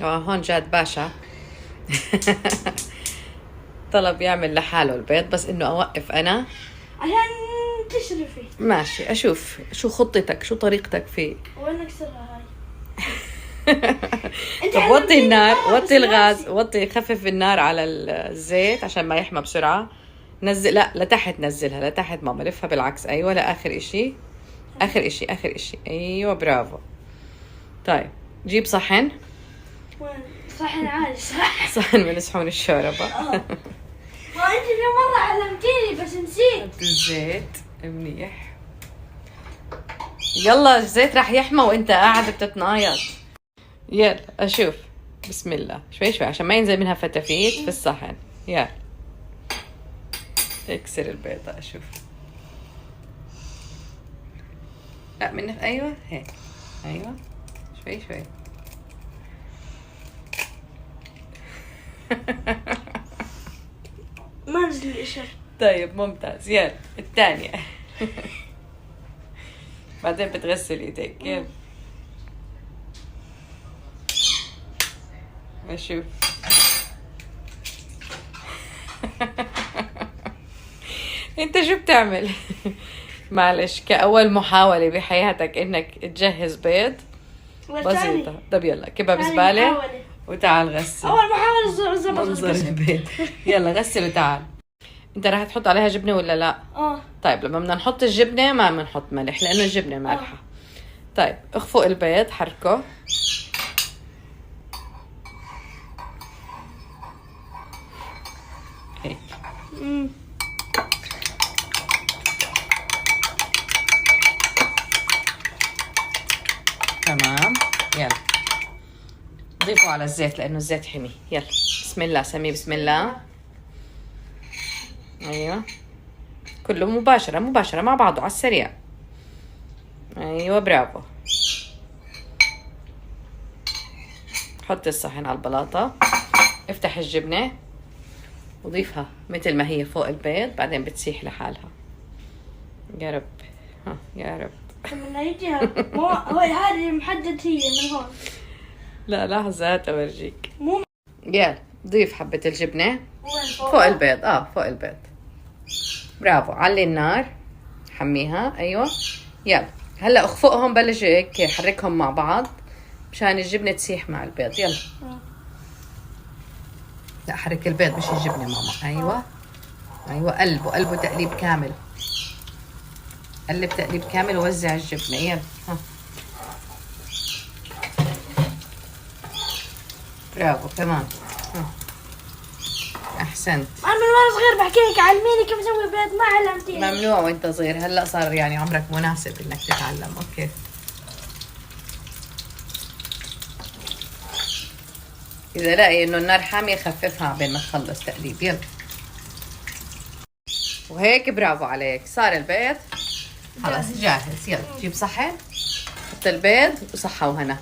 هون جاد باشا. طلب يعمل لحاله البيض، بس انه اوقف انا عشان تشرفي. ماشي اشوف شو خطتك، شو طريقتك فيه. وين اكسرها هاي؟ طب وطي النار، وطي الغاز، وطي خفف النار على الزيت عشان ما يحمى بسرعة. نزل، لا لتحت، نزلها لتحت ماما، لفها بالعكس. ايوه لاخر اشي، اخر اشي، اخر اشي. ايوه برافو. طيب جيب صحن. وين؟ صحن عالي صح؟ صحن من صحون الشوربة. ما انت في مرة علمتيني بس نسيت. الزيت منيح. يلا الزيت راح يحمى وانت قاعد بتتنايض. يلا اشوف. بسم الله، شوي شوي عشان ما ينزل منها فتافيت في الصحن. يلا اكسر البيضة اشوف. لا منك، ايوه هيك، ايوه شوي شوي. ما نزل الاشر. طيب ممتاز. يلا الثانية. بعدين بتغسل ايديك. يلا اشوف. انت شو بتعمل؟ معلش، كأول محاولة بحياتك انك تجهز بيض بسيطة. طب يلا كبها بزبالة وتعال غسل. اول محاولة زبط منظر البيض. يلا غسل وتعال. انت راح تحط عليها جبنة ولا لا؟ طيب لما بدنا نحط الجبنة ما بنحط ملح لانه الجبنة مالحة. طيب اخفق البيض، حركه. هيك. تمام. يلا ضيفوا على الزيت لانه الزيت حمي. يلا بسم الله سمي، بسم الله. ايوه كله مباشرة مباشرة مع بعضه على السريع. ايوه برافو. حط الصحن على البلاطة، افتح الجبنة وضيفها مثل ما هي فوق البيض، بعدين بتسيح لحالها. يا رب، ها يا رب. من يجيها مو هو هذه محدد هي من هون. لا لحظة اورجيك. يلا ضيف حبة الجبنة فوق فوق البيض. فوق البيض. برافو. علي النار، حميها. ايوه يلا هلا اخفقهم، بلش هيك حركهم مع بعض مشان الجبنة تسيح مع البيض. يلا لا حرك البيض مش الجبنة ماما. ايوه ايوه قلبه قلبه تقليب كامل. قلب تقليب كامل ووزع الجبنة. يلا ها برافو كمان. احسنت. انا من وانا صغير بحكي لك علميني كيف اسوي بيض، ما علمتيني. ممنوع وانت صغير، هلا صار يعني عمرك مناسب انك تتعلم. اوكي اذا لاقي انه النار حامية خففها بين ما تخلص تقليب. يلا وهيك برافو عليك، صار البيض خلص جاهز. يلا جيب صحن، حط البيض وصحة وهنا.